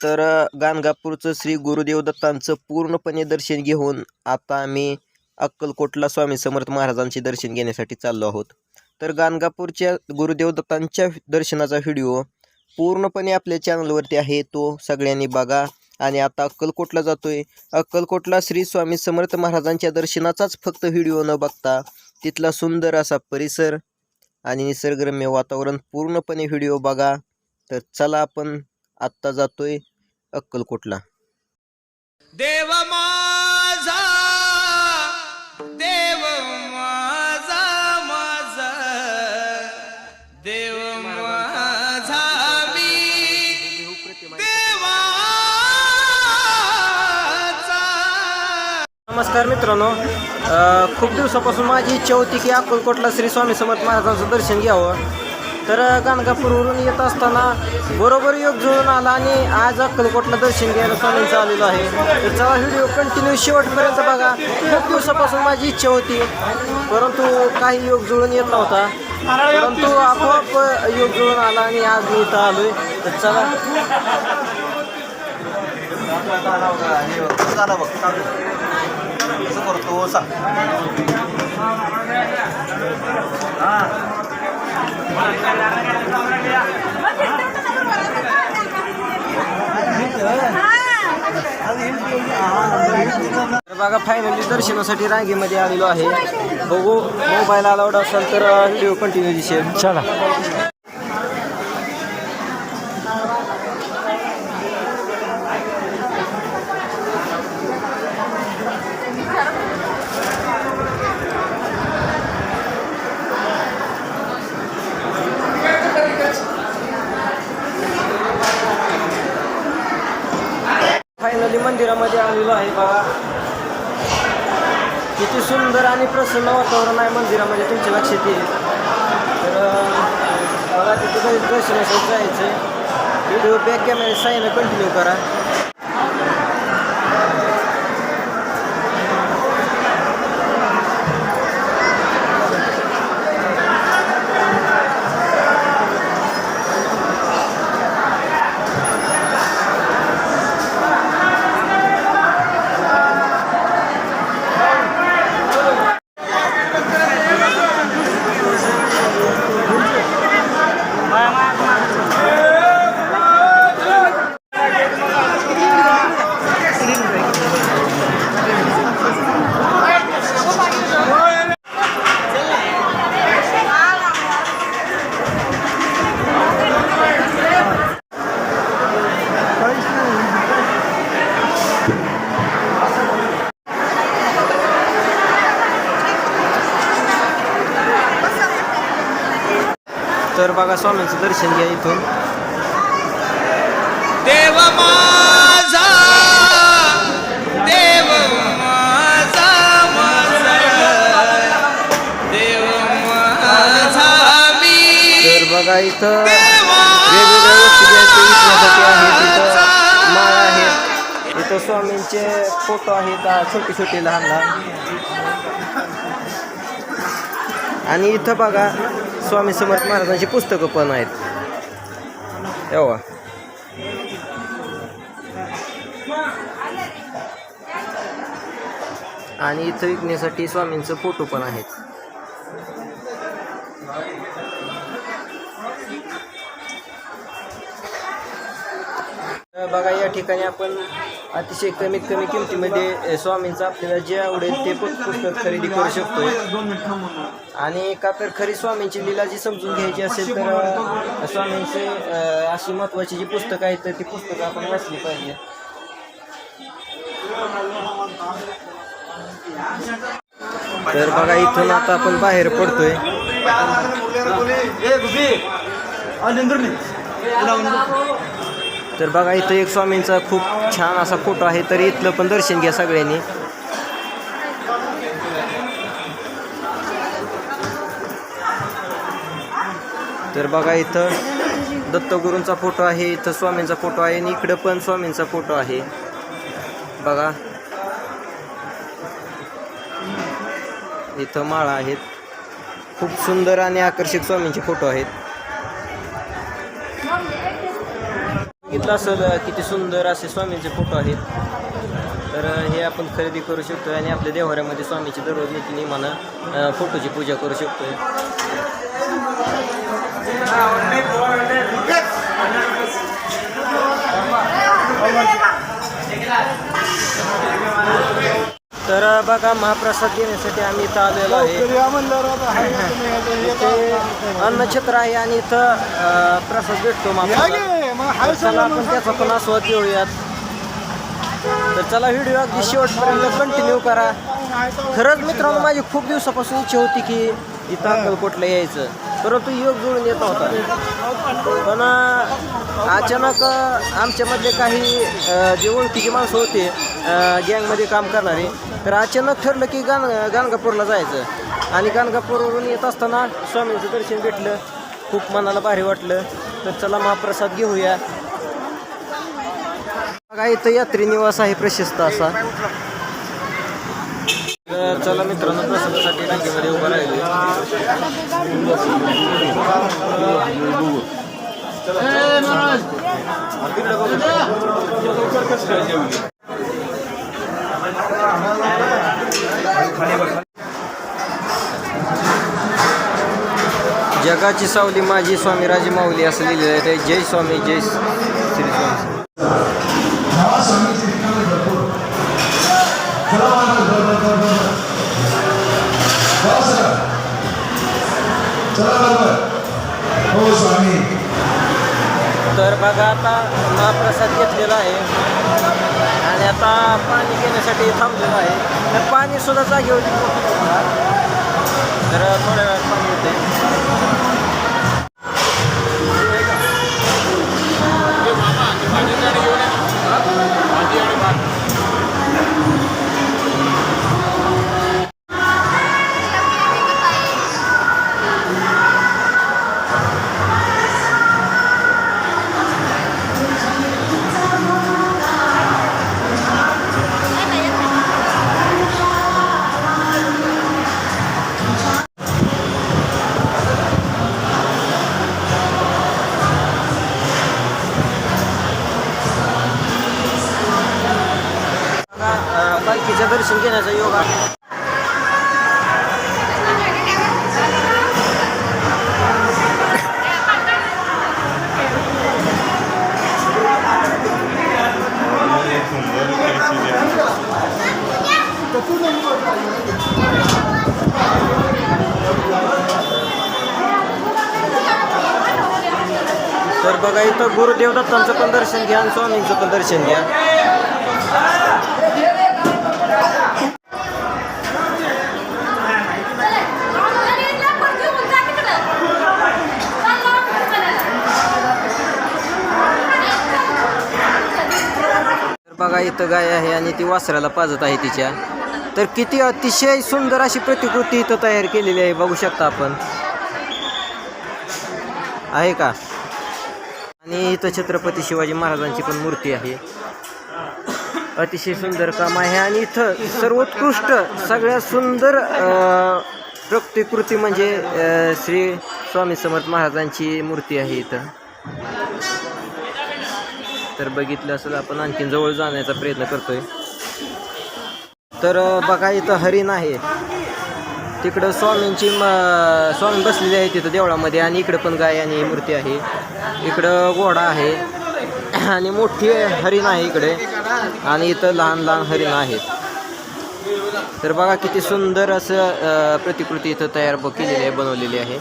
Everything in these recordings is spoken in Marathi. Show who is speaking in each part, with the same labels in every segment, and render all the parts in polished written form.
Speaker 1: तर गाणगापूरचं श्री गुरुदेव दत्तांचं पूर्णपणे दर्शन घेऊन आता आम्ही अक्कलकोटला स्वामी समर्थ महाराजांचे दर्शन घेण्यासाठी चाललो आहोत। तर गाणगापूरच्या गुरुदेव दत्तांच्या दर्शनाचा व्हिडिओ पूर्णपणे आपल्या चॅनलवरती आहे, तो सगळ्यांनी बघा। आणि आता अक्कलकोटला जातोय। अक्कलकोटला श्री स्वामी समर्थ महाराजांच्या दर्शनाचाच फक्त व्हिडिओ न बघता तिथला सुंदर असा परिसर आणि निसर्गरम्य वातावरण पूर्णपणे व्हिडिओ बघा। तर चला आपण आत्ता जातोय अक्कलकोटला।
Speaker 2: देव माझा देव माझा माझा देव माझा मी देवाचा।
Speaker 1: नमस्कार मित्रांनो, खूप दिवसापासून माझी इच्छा होती की अक्कलकोटला श्री स्वामी समर्थ महाराजांचं दर्शन घ्यावं। तर गाणगापूरवरून येत असताना बरोबर योग जुळून आला आणि आज अक्कलकोटला दर्शन घ्यायला स्वामींचं आलेलो आहे। तर चला व्हिडिओ कंटिन्यू शेवटपर्यंत बघा। खूप दिवसापासून माझी इच्छा होती, परंतु काही योग जुळून येत नव्हता, परंतु आपोआप योग जुळून आला आणि आज मी इथं आलोय। तर चला बघा, फायनली दर्शनासाठी रांगेमध्ये आलेलो आहे। बघू, मोबाईल अलाउड असेल तर व्हिडिओ कंटिन्यू दिसेल। चला फायनली मंदिरामध्ये आलेलो आहे। बघा किती सुंदर आणि प्रसन्न वातावरण आहे मंदिरामध्ये, तुमच्या लक्षात येईल। तर बघा तिथे दर्शनासाठी जायचं। व्हिडिओ बॅक कॅमेरा साईन कंटिन्यू करा। तर बघा स्वामींचं दर्शन घ्या इथून।
Speaker 2: देव माझा देव माझा माझा देव माझा मी।
Speaker 1: तर बघा इथं वेगवेगळ्या वस्तू घ्यायच्या विकण्यासाठी आहेत। इथं माळ आहेत, इथं स्वामींचे फोटो आहेत, छोटे छोटे लहान लहान। आणि इथं बघा स्वामी समर्थ महाराजांची पुस्तकं पण आहेत तेव्हा। आणि इथं विकण्यासाठी स्वामींचं फोटो पण आहेत। बघा या ठिकाणी आपण अतिशय कमीत कमी किमतीमध्ये स्वामींचं आपल्याला जे आवडेल ते पुस्तक खरेदी करू शकतो। आणि का तर खरी स्वामींची लीला जी समजून घ्यायची असेल तर स्वामींचे अशी महत्त्वाची जी पुस्तकं आहेत तर ती पुस्तकं आपण वाचली पाहिजे। तर बघा इथून आता आपण बाहेर पडतोय। तर बघा इथं एक स्वामींचा खूप छान असा फोटो आहे, तर इथलं पण दर्शन घ्या सगळ्यांनी। तर बघा इथं दत्तगुरूंचा फोटो आहे, इथं स्वामींचा फोटो आहे आणि इकडं पण स्वामींचा फोटो आहे। बघा इथं माळा आहेत, खूप सुंदर आणि आकर्षक स्वामींचे फोटो आहेत। बघितलं असेल किती सुंदर असे स्वामींचे फोटो आहेत. तर हे आपण खरेदी करू शकतो आणि आपल्या देवाऱ्यामध्ये स्वामीची दररोज नियमानं फोटोची पूजा करू शकतो. तर बघा महाप्रसाद घेण्यासाठी आम्ही इथं आलेलो आहे. इथे अन्नछत्र आहे आणि इथं प्रसाद भेटतो महाप्रसाद. चला आपण त्याचा पण आस्वाद घेऊयात. तर चला व्हिडिओ अगदी शेवटपर्यंत कंटिन्यू करा. खरंच मित्रांनो माझी खूप दिवसापासून इच्छा होती की इथं अक्कलकोटला यायचं, परंतु योग जुळून येत नव्हता. पण अचानक आमच्यामधले काही जे ओळखीची माणसं होते गँगमध्ये काम करणारे, तर अचानक ठरलं की गाणगापूरला जायचं. आणि गाणगापूरवरून येत असताना स्वामींचं दर्शन भेटलं, खूप मनाला भारी वाटलं. तर चला महाप्रसाद घेऊया. बघा इथं यात्री निवास आहे प्रशस्त असा. तर चला मित्रांनो प्रसादासाठी रांगेमध्ये उभं राहिलो. जगाची सावली माझी स्वामी राजे माऊली असं लिहिलेलं आहे. ते जय स्वामी जय श्री स्वामी. तर बघा आता महाप्रसाद घेतलेला आहे आणि आता पाणी घेण्यासाठी थांबलेलं आहे. तर पाणी सुद्धा जागेवरती तर थोड्या वेळात पाणी येते. पालखीचं दर्शन घेण्याचा योग आहे. तर बघा इथं गुरुदेव दत्तांचं पण दर्शन घ्या आणि स्वामींचं पण दर्शन घ्या. बघा इथं गाय आहे आणि ती वासराला पाजत आहे तिच्या. तर किती अतिशय सुंदर अशी प्रतिकृती इथं तयार केलेली आहे, बघू शकता आपण, आहे का. आणि इथं छत्रपती शिवाजी महाराजांची पण मूर्ती आहे. अतिशय सुंदर काम आहे. आणि इथं सर्वोत्कृष्ट सगळ्यात सुंदर प्रतिकृती म्हणजे श्री स्वामी समर्थ महाराजांची मूर्ती आहे इथं. तर बघितलं असेल आपण आणखीन जवळ जाण्याचा प्रयत्न करतोय. तर बघा इथं हरिण आहे, तिकडं स्वामी बसलेले आहे तिथं देवळामध्ये. आणि इकडं पण गाय आणि मूर्ती आहे. इकडं घोडा आहे आणि मोठी हरिण आहे इकडे. आणि इथं लहान लहान हरिण आहेत. तर बघा किती सुंदर असं प्रतिकृती इथं तयार केलेली आहे, बनवलेली आहे.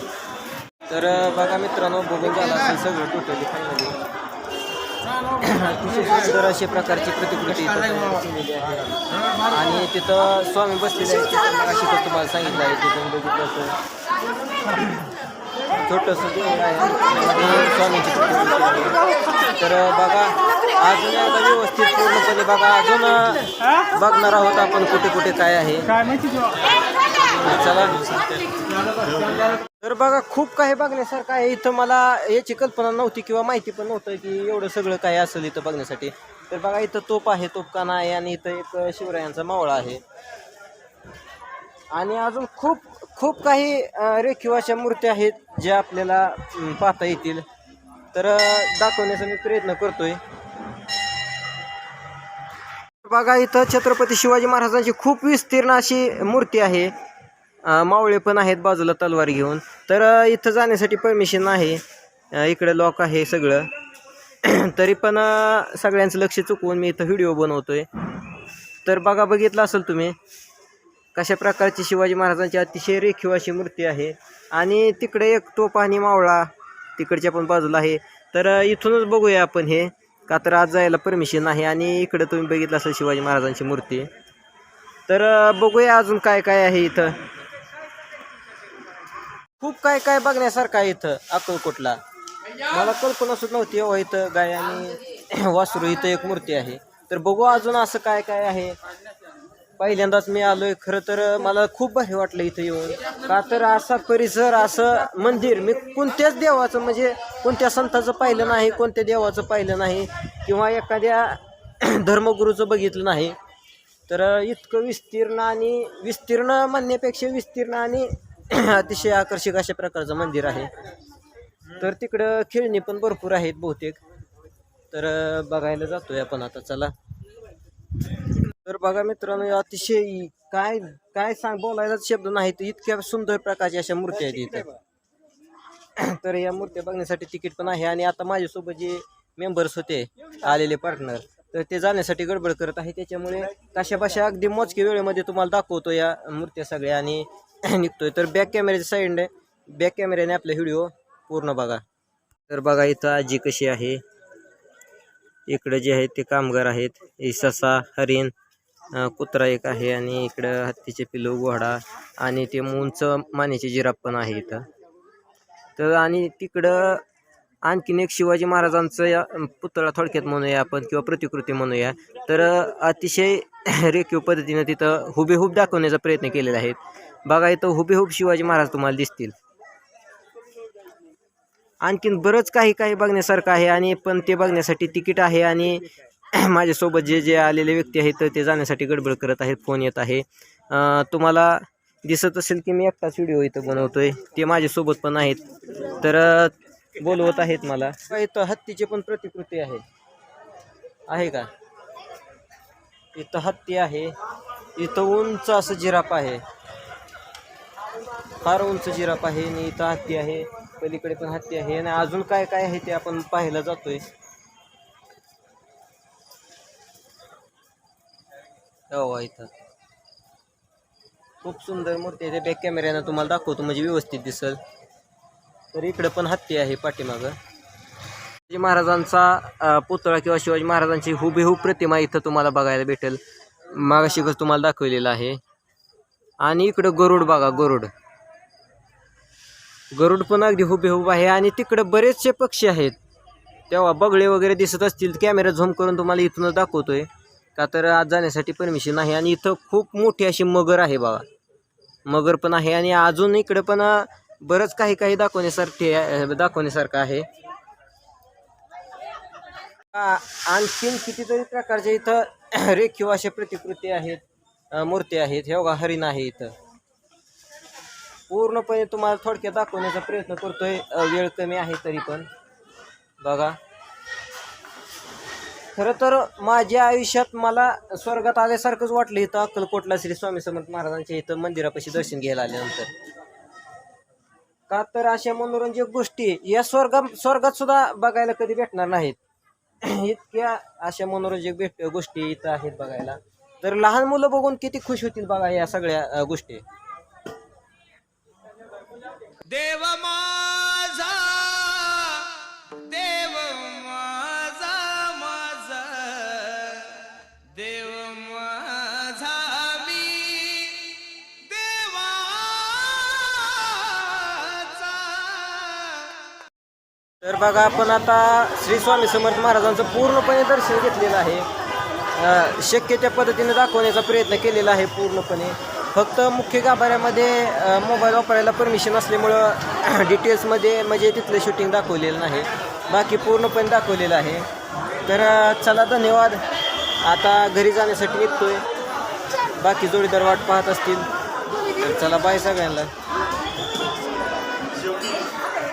Speaker 1: तर बघा मित्रांनो बघून झालं असेल सगळं टोटली फायनली. अतिशय सुंदर अशा प्रकारची प्रतिकृती इथं तयार केलेली आहे. आणि तिथं स्वामी बसलेले आहेत. अशी तर तुम्हाला सांगितलं आहे. तिथून बघितलं असं छोटंसं देऊळ आहे आणि स्वामींची प्रतिकृती आहे. तर बघा अजून एकदा व्यवस्थित पूर्णपणे बघा, अजून बघणार आहोत आपण कुठे कुठे काय आहे. चला. तर बघा खूप काही बघण्यासारखं आहे इथं. मला याची कल्पना नव्हती किंवा माहिती पण नव्हतं की एवढं सगळं काय असेल इथं बघण्यासाठी. तर बघा इथं तोप आहे, तोपखाना आहे आणि इथं एक शिवरायांचा मावळा आहे. आणि अजून खूप खूप काही रेखीव अशा मूर्त्या आहेत ज्या आपल्याला पाहता येतील. तर दाखवण्याचा मी प्रयत्न करतोय. बघा इथं छत्रपती शिवाजी महाराजांची खूप विस्तीर्ण अशी मूर्ती आहे. मावळे पण आहेत बाजूला तलवार घेऊन. तर इथं जाण्यासाठी परमिशन आहे. इकडे लॉक आहे सगळं. तरी पण सगळ्यांचं लक्ष चुकवून मी इथं व्हिडिओ बनवतोय. तर बघा, बघितलं असेल तुम्ही कशा प्रकारची शिवाजी महाराजांची अतिशय रेखीव अशी मूर्ती आहे. आणि तिकडे एक तोफ आणि मावळा तिकडच्या पण बाजूला आहे. तर इथूनच बघूया आपण हे, का तर आज जायला परमिशन आहे. आणि इकडे तुम्ही बघितलं असेल शिवाजी महाराजांची मूर्ती. तर बघूया अजून काय काय आहे इथं. खूप काय काय बघण्यासारखं आहे इथं अक्कलकोटला. मला कल्पना सुद्धा नव्हती हो इथं गाय आणि वासरू इथं एक मूर्ती आहे. तर बघू अजून असं काय काय आहे. पहिल्यांदाच मी आलोय. खरं तर मला खूप भारी वाटलं इथं येऊन, का तर असा परिसर, असं मंदिर मी कोणत्याच देवाचं म्हणजे कोणत्या संताचं पाहिलं नाही, कोणत्या देवाचं पाहिलं नाही, किंवा एखाद्या धर्मगुरूचं बघितलं नाही. तर इतकं विस्तीर्ण म्हणण्यापेक्षा विस्तीर्ण आणि अतिशय आकर्षक अशा प्रकारचं मंदिर आहे. तर तिकडं खेळणी पण भरपूर आहेत बहुतेक. तर बघायला जातोय आपण आता, चला. तर बघा मित्रांनो, अतिशय काय काय बोलायलाच शब्द नाहीत, इतक्या सुंदर प्रकारच्या अशा मूर्त्या आहेत इथं. तर या मूर्त्या बघण्यासाठी तिकीट पण आहे. आणि आता माझ्यासोबत जे मेंबर्स होते आलेले पार्टनर, तर ते जाण्यासाठी गडबड करत आहे. त्याच्यामुळे कशाबशा अगदी मोजक्या वेळेमध्ये तुम्हाला दाखवतो या मूर्त्या सगळ्या आणि निघतोय. तर बॅक कॅमेऱ्याने आपला व्हिडिओ पूर्ण बघा. तर बघा इथं आजी कशी आहे. इकडं जे आहेत ते कामगार आहेत. ससा, हरिण, कुत्रा एक आहे. आणि इकडं हत्तीचे पिलू, घोडा आणि ते उंच मानेचे जिराफ पण आहे इथं. तर आणि तिकडं आणखीन एक शिवाजी महाराजांचं या पुतळा थोडक्यात म्हणूया आपण, किंवा प्रतिकृती म्हणूया. तर अतिशय रेखीव पद्धतीनं तिथं हुबेहूब दाखवण्याचा प्रयत्न केलेला आहे. बघा इथं हुबेहूब शिवाजी महाराज तुम्हाला दिसतील. आणखीन बरंच काही काही बघण्यासारखं आहे. आणि पण ते बघण्यासाठी तिकीट आहे. आणि माझ्यासोबत जे आलेले व्यक्ती आहेत ते जाण्यासाठी गडबड करत आहेत, फोन येत आहे. तुम्हाला दिसत असेल की मी एकटाच व्हिडिओ इथं बनवतोय, ते माझ्यासोबत पण आहेत. तर बोलवत आहेत मला. इथं हत्तीची पण प्रतिकृती आहे का? इथं हत्ती आहे. इथं उंच असं जिराफ आहे, फार उंच जिराफ आहे. आणि इथं हत्ती आहे, पलीकडे पण हत्ती आहे. आणि अजून काय काय आहे ते आपण पाहायला जातोय. हो, इथं खूप सुंदर मूर्ती आहे. बॅक कॅमेऱ्यानं तुम्हाला दाखवतो म्हणजे व्यवस्थित दिसल. तर इकडे पण हत्ती आहे पाठीमागं. शिवाजी महाराजांचा पुतळा किंवा शिवाजी महाराजांची हुबेहूब प्रतिमा इथं तुम्हाला बघायला भेटेल. मागाशीच तुम्हाला दाखवलेलं आहे. आणि इकडं गरुड बघा, गरुड पण अगदी हुबेहूब आहे. आणि तिकडं बरेचसे पक्षी आहेत. तेव्हा बगळे वगैरे दिसत असतील. कॅमेरा झूम करून तुम्हाला इथूनच दाखवतोय, का तर आज जाण्यासाठी परमिशन आहे. आणि इथं खूप मोठी अशी मगर आहे बघा, मगर पण आहे. आणि अजून इकडे पण बरंच काही काही दाखवण्यासारखं आहे. आणखीन कितीतरी प्रकारचे इथं रेखीव अशा प्रतिकृती आहेत, मूर्ती आहेत. हे बघा, हरिण आहे इथं. पूर्णपणे तुम्हाला थोडक्यात दाखवण्याचा प्रयत्न करतोय, वेळ कमी आहे तरी पण. बघा, खरं तर माझ्या आयुष्यात मला स्वर्गात आल्यासारखंच वाटलं इथं अक्कलकोटला श्री स्वामी समर्थ महाराजांच्या इथं मंदिरापाशी दर्शन घ्यायला आल्यानंतर. का तर अशा मनोरंजक गोष्टी या स्वर्गात सुद्धा बघायला कधी भेटणार नाहीत. इतक्या अशा मनोरंजक गोष्टी इथं आहेत बघायला. तर लहान मुलं बघून किती खुश होतील बघा या सगळ्या गोष्टी.
Speaker 2: देव माझा, देव माझा, माझा देव माझा, मी देवाचा.
Speaker 1: तर बघा, आपण आता श्री स्वामी समर्थ महाराजांचं पूर्णपणे दर्शन घेतलेलं आहे. शक्य त्या पद्धतीने दाखवण्याचा प्रयत्न केलेला आहे पूर्णपणे. फक्त मुख्य गाभाऱ्यामध्ये मोबाईल वापरायला परमिशन असल्यामुळं डिटेल्समध्ये म्हणजे तिथलं शूटिंग दाखवलेलं नाही. बाकी पूर्णपणे दाखवलेलं आहे. तर चला, धन्यवाद. आता घरी जाण्यासाठी निघतोय. बाकी जोडीदार वाट पाहत असतील. तर चला, बाय सगळ्यांना.